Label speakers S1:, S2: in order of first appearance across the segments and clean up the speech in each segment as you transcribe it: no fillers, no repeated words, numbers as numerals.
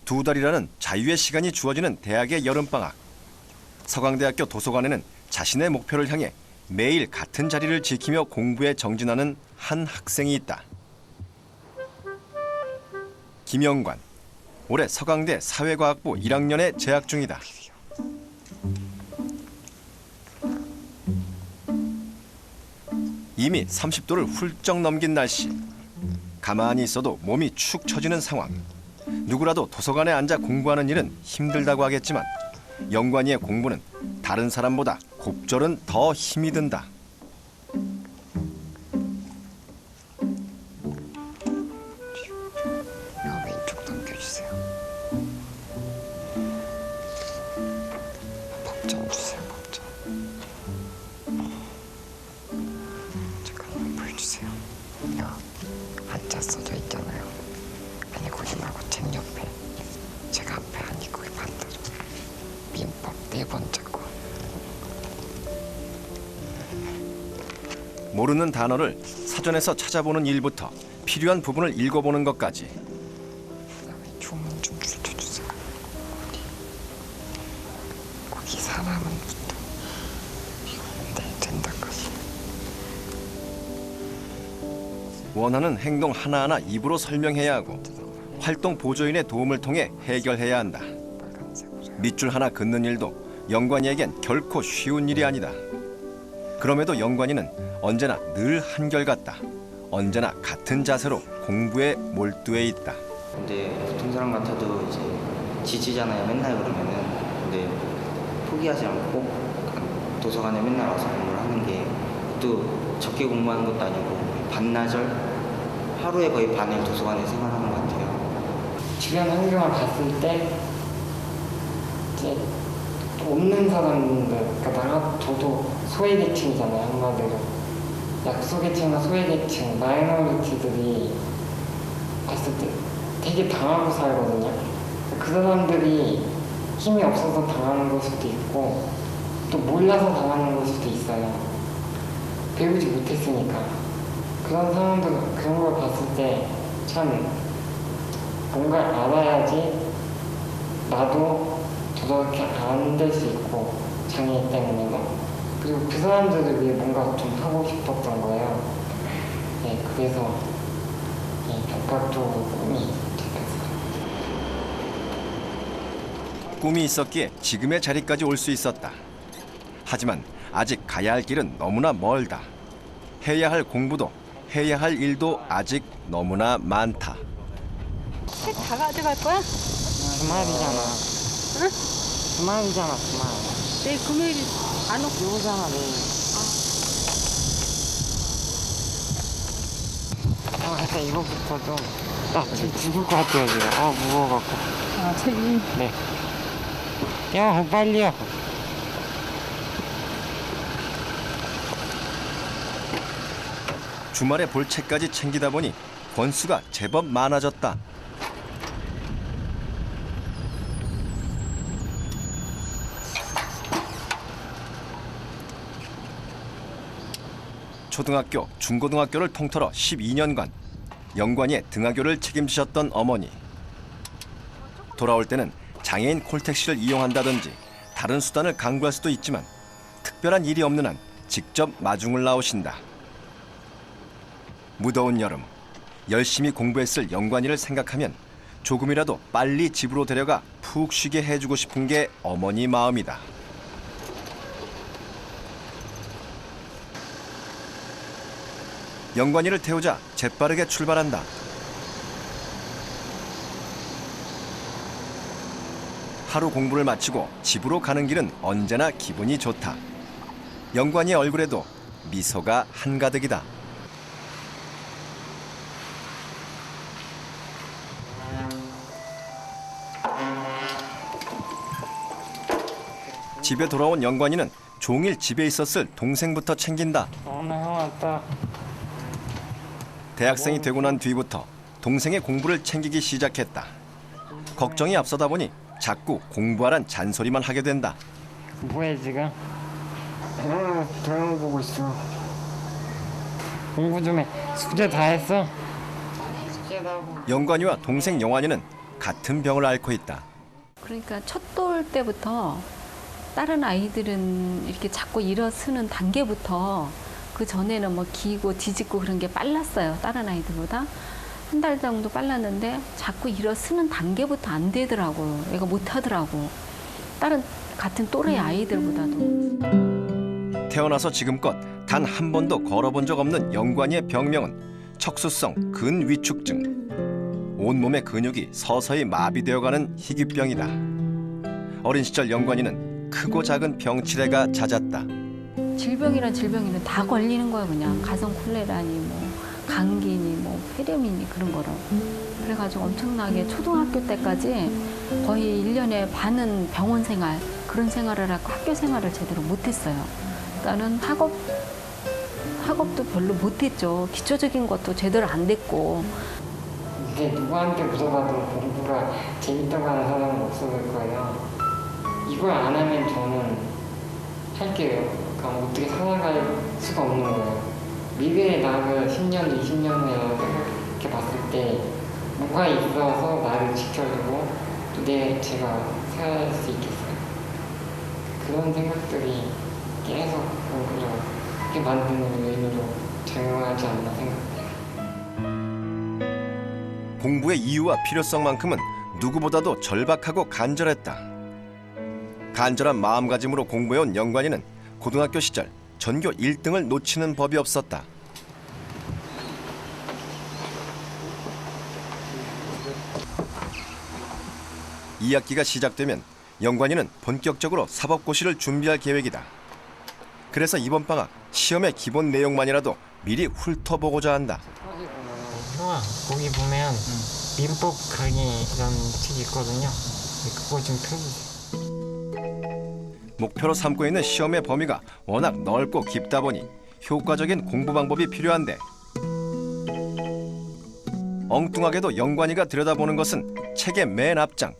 S1: 2달이라는 자유의 시간이 주어지는 대학의 여름방학. 서강대학교 도서관에는 자신의 목표를 향해 매일 같은 자리를 지키며 공부에 정진하는 한 학생이 있다. 김영관. 올해 서강대 사회과학부 1학년에 재학 중이다. 이미 30도를 훌쩍 넘긴 날씨. 가만히 있어도 몸이 축 처지는 상황. 누구라도 도서관에 앉아 공부하는 일은 힘들다고 하겠지만 영관이의 공부는 다른 사람보다 곱절은 더 힘이 든다.
S2: 왼쪽 넘겨주세요. 법전 주세요. 법전. 잠깐만 보여주세요. 한자 써져 있잖아요. 아니 거기 말고 책 옆에 제가 앞에 아니 거기 반대로 민법 4번째 거.
S1: 모르는 단어를 사전에서 찾아보는 일부터 필요한 부분을 읽어보는 것까지.
S2: 그다음에 주문 좀 줄여주세요. 거기 사람은부터 네 된다까지.
S1: 원하는 행동 하나하나 입으로 설명해야 하고 활동 보조인의 도움을 통해 해결해야 한다. 밑줄 하나 긋는 일도 영관이에겐 결코 쉬운 일이 아니다. 그럼에도 영관이는 언제나 늘 한결같다. 언제나 같은 자세로 공부에 몰두해 있다.
S3: 근데 보통 사람 같아도 이제 지치잖아요. 맨날 그러면은. 근데 포기하지 않고 도서관에 맨날 와서 공부를 하는 게 또 적게 공부하는 것도 아니고 반나절 하루에 거의 반을 도서관에 생활하는 것 같아요.
S4: 주변 환경을 봤을 때 이제 없는 사람들, 그러니까 저도 소외계층이잖아요. 한마디로 약소계층이나 소외계층, 마이너리티들이 봤을 때 되게 당하고 살거든요. 그 사람들이 힘이 없어서 당하는 걸 수도 있고 또 몰라서 당하는 걸 수도 있어요. 배우지 못했으니까. 그런 상황들, 그런 걸 봤을 때 참 뭔가 알아야지 나도 저렇게 안 될 수 있고, 장애 때문에도. 그리고 그 사람들을 위해 뭔가 좀 하고 싶었던 거예요. 네, 그래서 복합적으로 꿈이 잡혔어요.
S1: 꿈이 있었기에 지금의 자리까지 올 수 있었다. 하지만 아직 가야 할 길은 너무나 멀다. 해야 할 공부도 해야 할 일도 아직 너무나 많다.
S5: 책 다 가져갈 거야?
S4: 주말이잖아.
S5: 응?
S4: 주말이잖아, 주말.
S5: 내일 금요일 안 오고.
S4: 오잖아, 내일. 일단 이거부터 좀. 지금 죽을 것 같아요, 지금. 무거워갖고.
S5: 책이.
S4: 네. 야, 빨리요.
S1: 주말에 볼 책까지 챙기다 보니 권수가 제법 많아졌다. 초등학교, 중고등학교를 통틀어 12년간 영관이의 등하교를 책임지셨던 어머니. 돌아올 때는 장애인 콜택시를 이용한다든지 다른 수단을 강구할 수도 있지만 특별한 일이 없는 한 직접 마중을 나오신다. 무더운 여름, 열심히 공부했을 영관이를 생각하면 조금이라도 빨리 집으로 데려가 푹 쉬게 해주고 싶은 게 어머니 마음이다. 영관이를 태우자 재빠르게 출발한다. 하루 공부를 마치고 집으로 가는 길은 언제나 기분이 좋다. 영관이의 얼굴에도 미소가 한가득이다. 집에 돌아온 영관이는 종일 집에 있었을 동생부터 챙긴다.
S4: 오늘 형 왔다.
S1: 대학생이 되고 난 뒤부터 동생의 공부를 챙기기 시작했다. 걱정이 앞서다 보니 자꾸 공부하란 잔소리만 하게 된다.
S4: 뭐해 지금? 드라마 보고 있어. 공부 좀 해. 숙제 다 했어? 숙제 다 하고.
S1: 영관이와 동생 영환이는 같은 병을 앓고 있다.
S5: 그러니까 첫 돌 때부터 다른 아이들은 이렇게 자꾸 일어서는 단계부터 그 전에는 뭐 기고 뒤집고 그런 게 빨랐어요. 다른 아이들보다. 한 달 정도 빨랐는데 자꾸 일어서는 단계부터 안 되더라고요. 얘가 못 하더라고. 다른 같은 또래 아이들보다도.
S1: 태어나서 지금껏 단 한 번도 걸어본 적 없는 영관이의 병명은 척수성 근위축증. 온몸의 근육이 서서히 마비되어가는 희귀병이다. 어린 시절 영관이는 크고 작은 병치레가 잦았다.
S5: 질병이란 질병이는 다 걸리는 거예요. 그냥 가성 콜레라니 뭐 감기니 뭐 폐렴이니 그런 거로. 그래가지고 엄청나게 초등학교 때까지 거의 1년에 반은 병원 생활 그런 생활을 하고 학교 생활을 제대로 못했어요. 그러니까는 학업도 별로 못했죠. 기초적인 것도 제대로 안 됐고.
S4: 이게 누구한테 물어봐도 공부가 재밌다고 하는 사람은 없을 거예요. 이걸 안 하면 저는 할게요. 그러니까 어떻게 살아갈 수가 없는 거예요. 미래의 나를 10년, 20년 후에 생각해 봤을 때 뭐가 있어서 나를 지켜주고 또 제가 살 수 있겠어요. 그런 생각들이 계속 공부를 하게 만드는 요인으로 작용하지 않나 생각해요.
S1: 공부의 이유와 필요성만큼은 누구보다도 절박하고 간절했다. 간절한 마음가짐으로 공부해온 영관이는 고등학교 시절 전교 1등을 놓치는 법이 없었다. 이 학기가 시작되면 영관이는 본격적으로 사법고시를 준비할 계획이다. 그래서 이번 방학 시험의 기본 내용만이라도 미리 훑어보고자 한다.
S4: 형아, 거기 보면 민법 강의라는 책이 있거든요. 그거 좀 펴주세요.
S1: 목표로 삼고 있는 시험의 범위가 워낙 넓고 깊다 보니 효과적인 공부 방법이 필요한데 엉뚱하게도 영관이가 들여다보는 것은 책의 맨 앞장,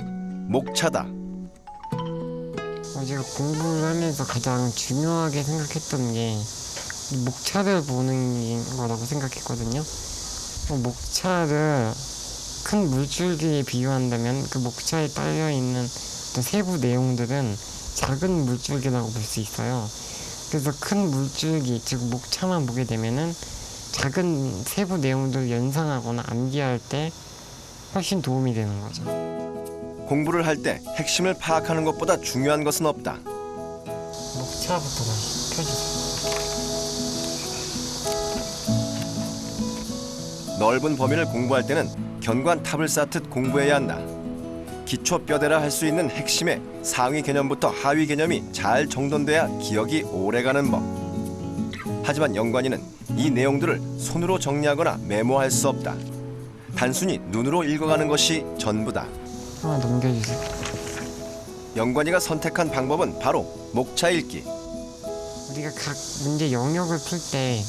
S1: 목차다.
S4: 제가 공부를 하면서 가장 중요하게 생각했던 게 목차를 보는 거라고 생각했거든요. 목차를 큰 물줄기에 비유한다면 그 목차에 딸려있는 세부 내용들은 작은 물줄기라고 볼 수 있어요. 그래서 큰 물줄기, 즉 목차만 보게 되면은 작은 세부 내용들을 연상하거나 암기할 때 훨씬 도움이 되는 거죠.
S1: 공부를 할 때 핵심을 파악하는 것보다 중요한 것은 없다.
S4: 목차부터 펴주세요.
S1: 넓은 범위를 공부할 때는 견관 탑을 쌓듯 공부해야 한다. 기초 뼈대라 할 수 있는 핵심의 상위 개념부터 하위 개념이 잘 정돈돼야 기억이 오래가는 법. 하지만 영관이는 이 내용들을 손으로 정리하거나 메모할 수 없다. 단순히 눈으로 읽어가는 것이 전부다.
S4: 하나 넘겨주세요.
S1: 영관이가 선택한 방법은 바로 목차 읽기.
S4: 우리가 각 문제 영역을 풀 때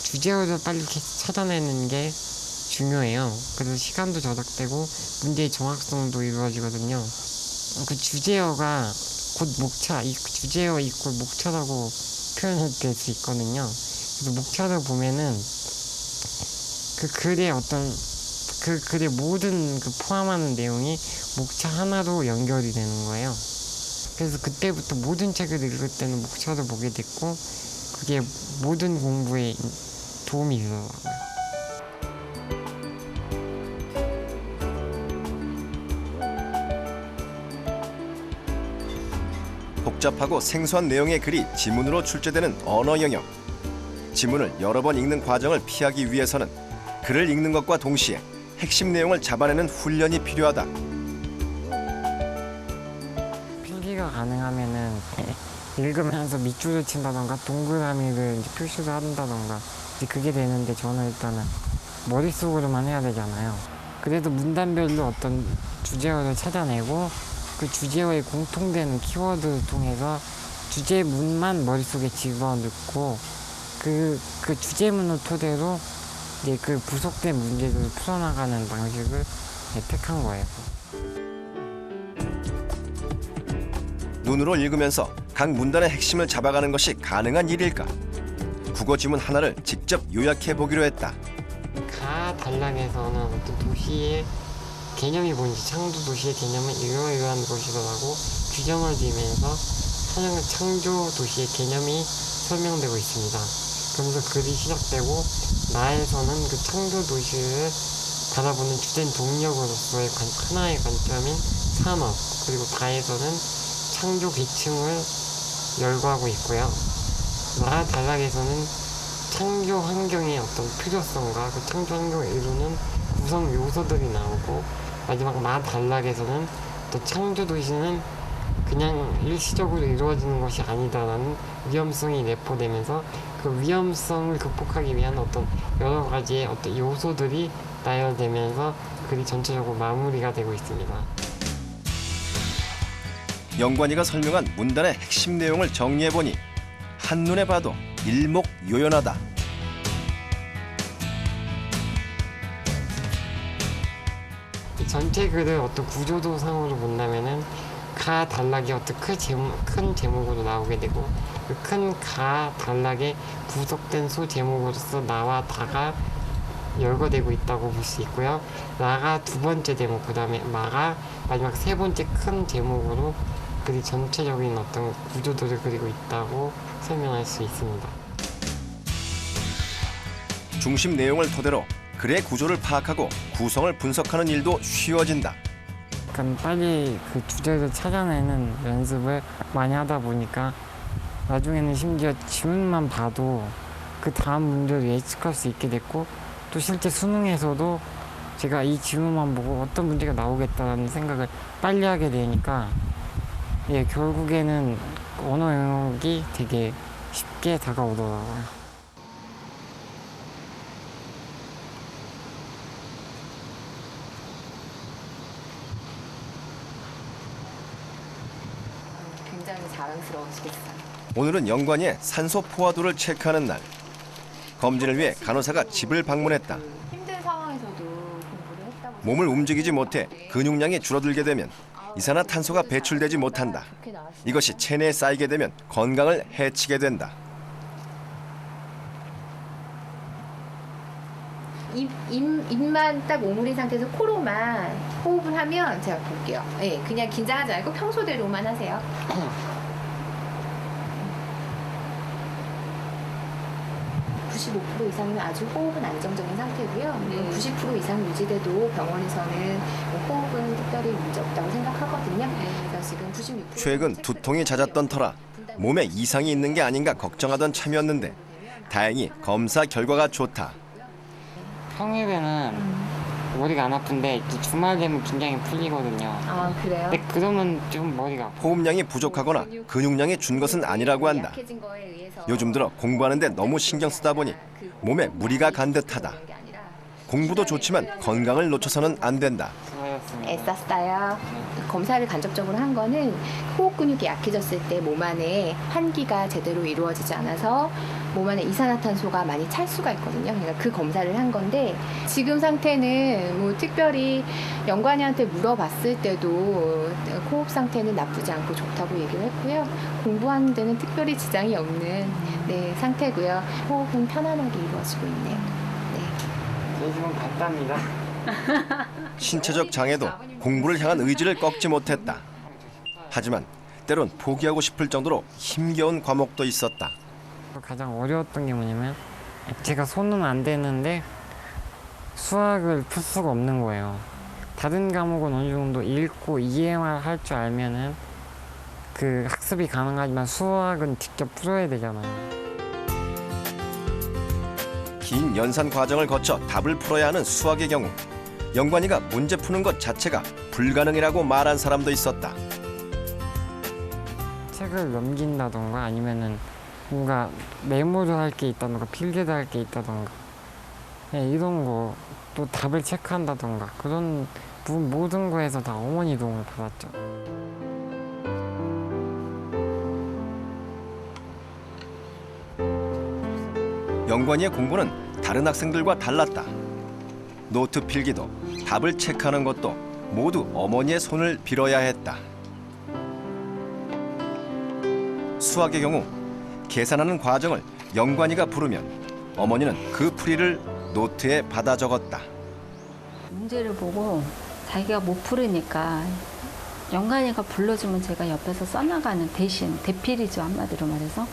S4: 주제어를 빨리 찾아내는 게 중요해요. 그래서 시간도 절약되고 문제의 정확성도 이루어지거든요. 그 주제어가 곧 목차, 이 주제어 이꼴 목차라고 표현될 수 있거든요. 그래서 목차를 보면은 그 글의 그 글의 모든 그 포함하는 내용이 목차 하나로 연결이 되는 거예요. 그래서 그때부터 모든 책을 읽을 때는 목차를 보게 됐고 그게 모든 공부에 도움이 되더라고요.
S1: 복잡하고 생소한 내용의 글이 지문으로 출제되는 언어 영역. 지문을 여러 번 읽는 과정을 피하기 위해서는 글을 읽는 것과 동시에 핵심 내용을 잡아내는 훈련이 필요하다.
S4: 필기가 가능하면은 읽으면서 밑줄을 친다던가 동그라미를 이제 표시를 한다던가 이제 그게 되는데 저는 일단은 머릿속으로만 해야 되잖아요. 그래도 문단별로 어떤 주제어를 찾아내고 그 주제어에 공통되는 키워드를 통해서 주제문만 머릿속에 집어넣고 그 주제문을 토대로 이제 그 부속된 문제들을 풀어나가는 방식을 택한 거예요.
S1: 눈으로 읽으면서 각 문단의 핵심을 잡아가는 것이 가능한 일일까? 국어 지문 하나를 직접 요약해 보기로 했다.
S4: 가 단락에서는 어떤 도시의 개념이 뭔지 창조 도시의 개념은 이러이러한 것이라고 규정을 지으면서 창조 도시의 개념이 설명되고 있습니다. 그러면서 글이 시작되고 나에서는 그 창조 도시를 바라보는 주된 동력으로서의 하나의 관점인 산업, 그리고 다에서는 창조 계층을 열거하고 있고요. 나 단락에서는 창조 환경의 어떤 필요성과 그 창조 환경을 이루는 구성 요소들이 나오고, 마지막 마 단락에서는 또 창조 도시는 그냥 일시적으로 이루어지는 것이 아니다라는 위험성이 내포되면서 그 위험성을 극복하기 위한 어떤 여러 가지의 어떤 요소들이 나열되면서 글이 전체적으로 마무리가 되고 있습니다.
S1: 영관이가 설명한 문단의 핵심 내용을 정리해보니 한눈에 봐도 일목요연하다.
S4: 이 전체 글을 어떤 구조도상으로 본다면은 가 단락이 어떤 큰 제목으로 나오게 되고, 그 큰 가 단락에 부속된 소 제목으로서 나와 다가 열거되고 있다고 볼 수 있고요. 나가 두 번째 제목, 그 다음에 마가 마지막 세 번째 큰 제목으로 글이 전체적인 어떤 구조도를 그리고 있다고 설명할 수 있습니다.
S1: 중심 내용을 토대로 글의 구조를 파악하고 구성을 분석하는 일도 쉬워진다.
S4: 약간 빨리 그 주제를 찾아내는 연습을 많이 하다 보니까 나중에는 심지어 지문만 봐도 그 다음 문제를 예측할 수 있게 됐고, 또 실제 수능에서도 제가 이 지문만 보고 어떤 문제가 나오겠다는 생각을 빨리 하게 되니까 결국에는 언어 영역이 되게 쉽게 다가오더라고요.
S6: 굉장히 자랑스러우시겠어요.
S1: 오늘은 영관이의 산소 포화도를 체크하는 날. 검진을 위해 간호사가 집을 방문했다.
S6: 힘든 상황에서도 공부를 했다고.
S1: 몸을 움직이지 못해 근육량이 줄어들게 되면 이산화탄소가 배출되지 못한다. 이것이 체내에 쌓이게 되면 건강을 해치게 된다.
S6: 입만 딱 오므린 상태에서 코로만 호흡을 하면 제가 볼게요. 네, 그냥 긴장하지 말고 평소대로만 하세요. 95% 이상이면 아주 호흡은 안정적인 상태고요. 90% 이상 유지돼도 병원에서는 호흡은 특별히 문제 없다고 생각하거든요. 그래서 지금 96%
S1: 최근 두통이 잦았던 터라 몸에 이상이 있는 게 아닌가 걱정하던 참이었는데 다행히 검사 결과가 좋다.
S4: 평일에는 머리가 안 아픈데 주말 되면 긴장이 풀리거든요.
S6: 아, 그래요?
S4: 근데 그러면 좀 머리가 아파요.
S1: 호흡량이 부족하거나 근육량이 준 것은 아니라고 한다.
S6: 약해진 거에 의해서
S1: 요즘 들어 공부하는데 너무 신경 쓰다 보니 몸에 무리가 간 듯하다. 공부도 좋지만 건강을 놓쳐서는 안 된다.
S6: 애썼어요. 검사를 간접적으로 한 거는 호흡 근육이 약해졌을 때 몸 안에 환기가 제대로 이루어지지 않아서 몸 안에 이산화탄소가 많이 찰 수가 있거든요. 그러니까 그 검사를 한 건데 지금 상태는 뭐 특별히 영관이한테 물어봤을 때도 호흡 상태는 나쁘지 않고 좋다고 얘기를 했고요. 공부하는 데는 특별히 지장이 없는 상태고요. 호흡은 편안하게 이루어지고 있네요.
S4: 제 집은 간단합니다.
S1: 신체적 장애도 공부를 향한 의지를 꺾지 못했다. 하지만 때론 포기하고 싶을 정도로 힘겨운 과목도 있었다.
S4: 가장 어려웠던 게 뭐냐면 제가 손은 안 대는데 수학을 풀 수가 없는 거예요. 다른 과목은 어느 정도 읽고 이해만 할 줄 알면은 그 학습이 가능하지만 수학은 직접 풀어야 되잖아요.
S1: 긴 연산 과정을 거쳐 답을 풀어야 하는 수학의 경우 영관이가 문제 푸는 것 자체가 불가능이라고 말한 사람도 있었다.
S4: 책을 넘긴다던가 아니면은 뭔가 메모를 할 게 있다던가 필기를 할 게 있다던가 이런 거, 또 답을 체크한다던가 그런 모든 거에서 다 어머니 도움을 받았죠.
S1: 영관이의 공부는 다른 학생들과 달랐다. 노트 필기도 답을 체크하는 것도 모두 어머니의 손을 빌어야 했다. 수학의 경우 계산하는 과정을 영관이가 부르면 어머니는 그 풀이를 노트에 받아 적었다.
S5: 문제를 보고 자기가 못 부르니까 영관이가 불러주면 제가 옆에서 써나가는 대신 대필이죠. 한마디로 말해서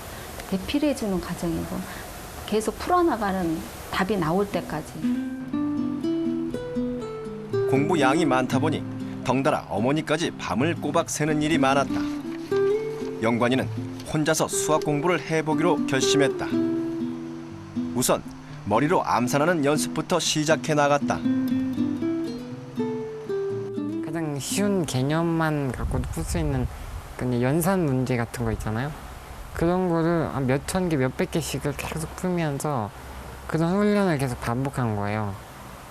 S5: 대필해주는 과정이고 계속 풀어나가는 답이 나올 때까지.
S1: 공부 양이 많다 보니 덩달아 어머니까지 밤을 꼬박 새는 일이 많았다. 영관이는 혼자서 수학 공부를 해보기로 결심했다. 우선 머리로 암산하는 연습부터 시작해 나갔다.
S4: 가장 쉬운 개념만 갖고도 풀 수 있는 그냥 연산 문제 같은 거 있잖아요. 그런 거를 몇천 개, 몇백 개씩을 계속 풀면서 그런 훈련을 계속 반복한 거예요.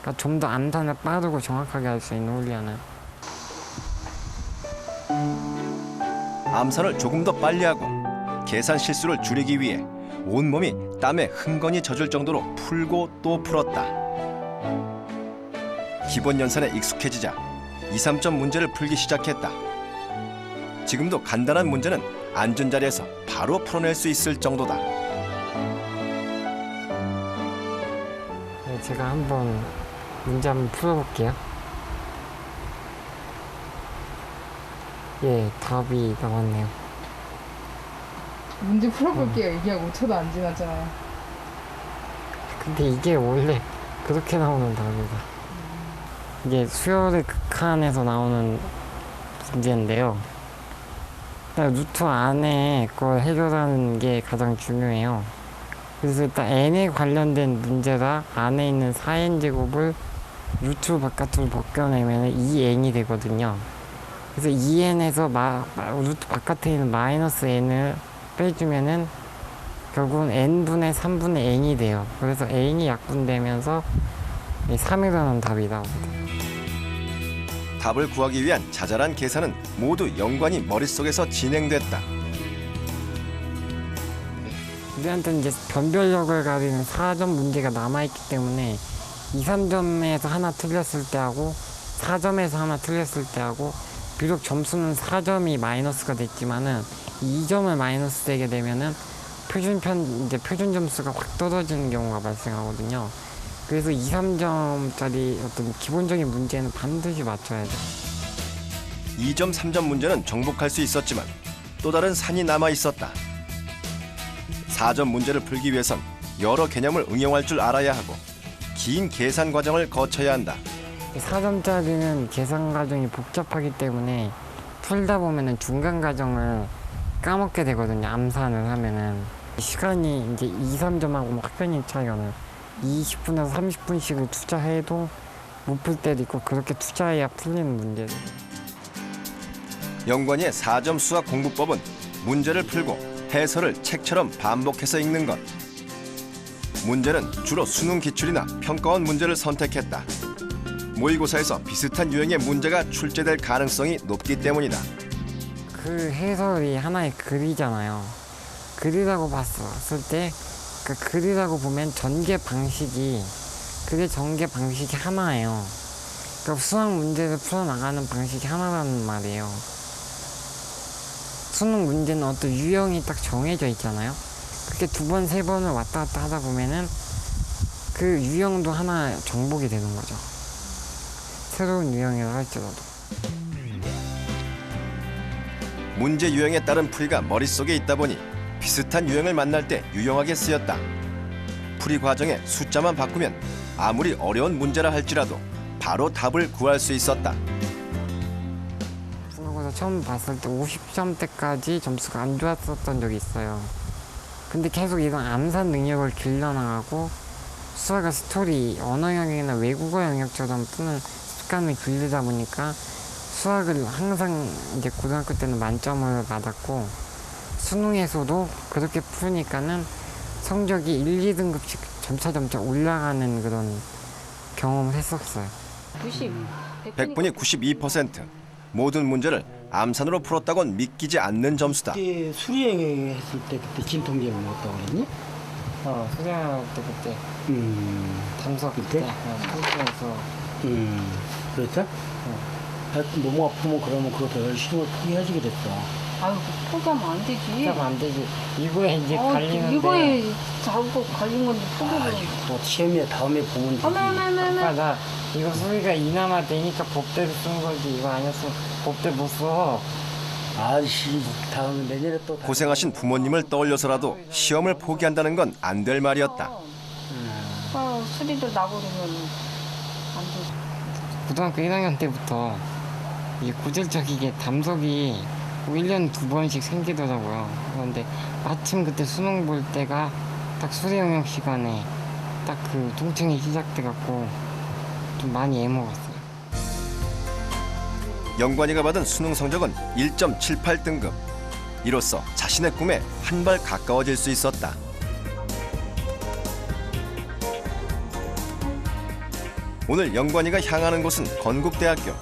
S4: 그러니까 좀 더 암산을 빠르고 정확하게 할 수 있는 훈련을.
S1: 암산을 조금 더 빨리 하고 계산 실수를 줄이기 위해 온몸이 땀에 흥건히 젖을 정도로 풀고 또 풀었다. 기본 연산에 익숙해지자 2, 3점 문제를 풀기 시작했다. 지금도 간단한 문제는 앉은 자리에서 바로 풀어낼 수 있을 정도다.
S4: 네, 제가 한번 문제 한번 풀어볼게요. 예, 답이 나왔네요.
S7: 문제 풀어볼게요. 얘기하고 5초도 안 지났잖아요.
S4: 근데 이게 원래 그렇게 나오는 답이다. 이게 수열의 극한에서 나오는 문제인데요. 일단 루트 안에 걸 해결하는 게 가장 중요해요. 그래서 일단 n에 관련된 문제라 안에 있는 4n제곱을 루트 바깥으로 벗겨내면 2n이 되거든요. 그래서 2n에서 루트 바깥에 있는 마이너스 n을 빼주면은 결국은 n분의 3분의 n이 돼요. 그래서 n이 약분되면서 3이라는 답이 나옵니다.
S1: 답을 구하기 위한 자잘한 계산은 모두 영관이 머릿속에서 진행됐다.
S4: 우리한테는 이제 변별력을 가리는 4점 문제가 남아있기 때문에 2, 3점에서 하나 틀렸을 때 하고 4점에서 하나 틀렸을 때 하고 비록 점수는 4점이 마이너스가 됐지만은 2점을 마이너스 되게 되면은 표준 점수가 확 떨어지는 경우가 발생하거든요. 그래서 2, 3점짜리 어떤 기본적인 문제는 반드시 맞춰야 돼요.
S1: 2점, 3점 문제는 정복할 수 있었지만 또 다른 산이 남아 있었다. 4점 문제를 풀기 위해선 여러 개념을 응용할 줄 알아야 하고 긴 계산 과정을 거쳐야 한다.
S4: 4점짜리는 계산 과정이 복잡하기 때문에 풀다 보면은 중간 과정을 까먹게 되거든요. 암산을 하면은 시간이 이제 2, 3점하고 확연히 차이가는 20분에서 30분씩을 투자해도 못 풀 때도 있고 그렇게 투자해야 풀리는 문제들.
S1: 영관이의 4점 수학 공부법은 문제를 풀고 해설을 책처럼 반복해서 읽는 것. 문제는 주로 수능 기출이나 평가원 문제를 선택했다. 모의고사에서 비슷한 유형의 문제가 출제될 가능성이 높기 때문이다.
S4: 그 해설이 하나의 글이잖아요. 글이라고 봤을 때 그 글이라고 보면 글의 전개 방식이 하나예요. 그러니까 수학 문제를 풀어나가는 방식이 하나라는 말이에요. 수능 문제는 어떤 유형이 딱 정해져 있잖아요. 그렇게 2번, 3번을 왔다 갔다 하다 보면은 그 유형도 하나 정복이 되는 거죠. 새로운 유형이라 할지라도.
S1: 문제 유형에 따른 풀이가 머릿속에 있다 보니 비슷한 유형을 만날 때 유용하게 쓰였다. 풀이 과정에 숫자만 바꾸면 아무리 어려운 문제라 할지라도 바로 답을 구할 수 있었다.
S4: 중간고사 처음 봤을 때 50점대까지 점수가 안 좋았었던 적이 있어요. 근데 계속 이런 암산 능력을 길러나가고 수학의 스토리, 언어 영역이나 외국어 영역처럼 푸는 습관을 길리다 보니까 수학을 항상 이제 고등학교 때는 만점을 받았고 수능에서도 그렇게 푸니까는 성적이 1, 2등급씩 점차 올라가는 그런 경험을 했었어요.
S1: 100분이 92%. 모든 문제를 암산으로 풀었다곤 믿기지 않는 점수다.
S8: 그때 수리행 했을 때 그때 진통제를 먹었다고 그랬니?
S4: 수리할 때 그때 담석
S8: 그때?
S4: 통증에서
S8: 그랬죠? 하여튼 너무 아프면 그러면 그거 더 열심히 포기하지 그랬어.
S5: 아유, 포기하면 안 되지.
S4: 포기하면 안 되지. 이거에 이제 갈리는데.
S5: 이거에 자꾸 걸린 건데 포기를.
S8: 뭐 시험에 다음에 보면 되지.
S4: 아빠 나 이거 소리가 이나마 되니까 법대로 쓴 거지. 이거 아니었으면 법대 못 써.
S8: 아씨 다음에 내년에 또
S1: 고생하신 부모님을 떠올려서라도 시험을 포기한다는 건 안 될 말이었다.
S5: 수리도 나고 그러면 안 되지.
S4: 고등학교 1학년 때부터 이 구질적이게 담속이 1년에 2번씩 생기더라고요. 그런데 마침 그때 수능 볼 때가 딱 수리 영역 시간에 딱 그 통증이 시작돼갖고 좀 많이 애먹었어요.
S1: 영관이가 받은 수능 성적은 1.78등급. 이로써 자신의 꿈에 한 발 가까워질 수 있었다. 오늘 영관이가 향하는 곳은 건국대학교.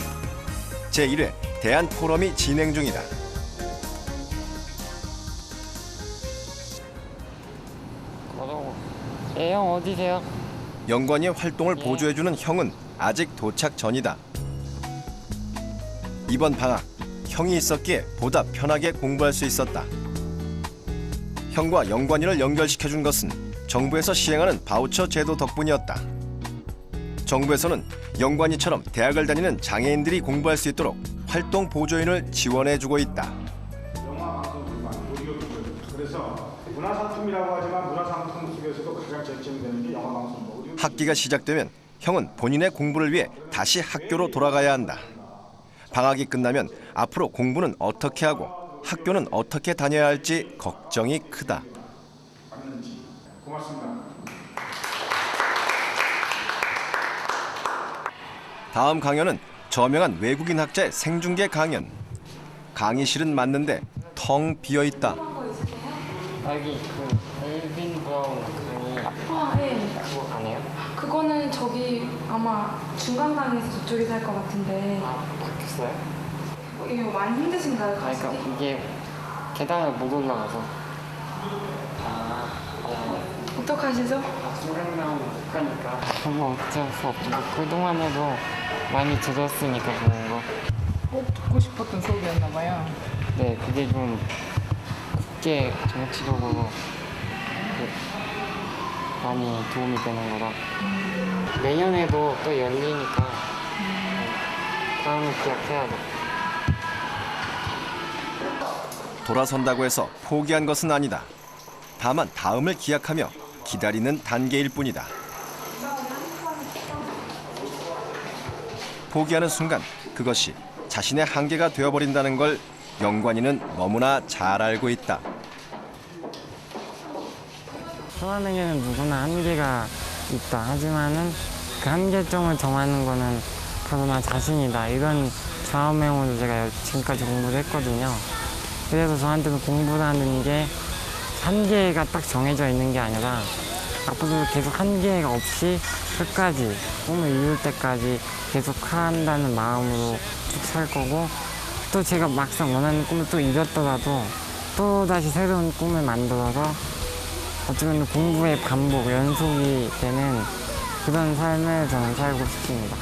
S1: 제1회 대한포럼이 진행 중이다.
S4: 형 어디세요?
S1: 영관이의 활동을 보조해주는 형은 아직 도착 전이다. 이번 방학, 형이 있었기에 보다 편하게 공부할 수 있었다. 형과 영관이를 연결시켜준 것은 정부에서 시행하는 바우처 제도 덕분이었다. 정부에서는 영관이처럼 대학을 다니는 장애인들이 공부할 수 있도록 활동 보조인을 지원해주고 있다.
S9: 영화 방송뿐만 그래서 문화상품이라고 하지만 문화상품 속에서도 가장 쟁점되는 게 영화 방송.
S1: 학기가 시작되면 형은 본인의 공부를 위해 다시 학교로 돌아가야 한다. 방학이 끝나면 앞으로 공부는 어떻게 하고 학교는 어떻게 다녀야 할지 걱정이 크다.
S9: 고맙습니다.
S1: 다음 강연은 저명한 외국인 학자의 생중계 강연. 강의실은 맞는데 텅 비어있다.
S4: 여기 그 엘빈 브라운 강의
S10: 네.
S4: 그거 안 해요?
S10: 그거는 저기 아마 중간강에서 저쪽에서 할 것 같은데
S4: 바뀌었어요?
S10: 이게 많이 힘드신가요?
S4: 그러니까 이게 계단을 못 올라가서
S10: 어떡하시죠?
S4: 중간강은 못 가니까 뭐 어쩔 수 없죠. 뭐 그동안에도 많이 들었으니까 그런 거.
S7: 꼭 듣고 싶었던 수업이었나 봐요.
S4: 네, 그게 좀 국제 정치적으로 많이 도움이 되는 거라. 내년에도 또 열리니까 다음을 기약해야죠.
S1: 돌아선다고 해서 포기한 것은 아니다. 다만 다음을 기약하며 기다리는 단계일 뿐이다. 포기하는 순간 그것이 자신의 한계가 되어버린다는 걸 영관이는 너무나 잘 알고 있다.
S4: 사람에게는 누구나 한계가 있다. 하지만은 그 한계점을 정하는 거는 바로 나 자신이다. 이런 좌우명으로 제가 지금까지 공부를 했거든요. 그래서 저한테는 공부라는 게 한계가 딱 정해져 있는 게 아니라 앞으로 계속 한계가 없이 끝까지 꿈을 이룰 때까지 계속 한다는 마음으로 쭉 살 거고, 또 제가 막상 원하는 꿈을 또 이뤘더라도 또 다시 새로운 꿈을 만들어서 어쩌면 공부의 반복, 연속이 되는 그런 삶을 저는 살고 싶습니다.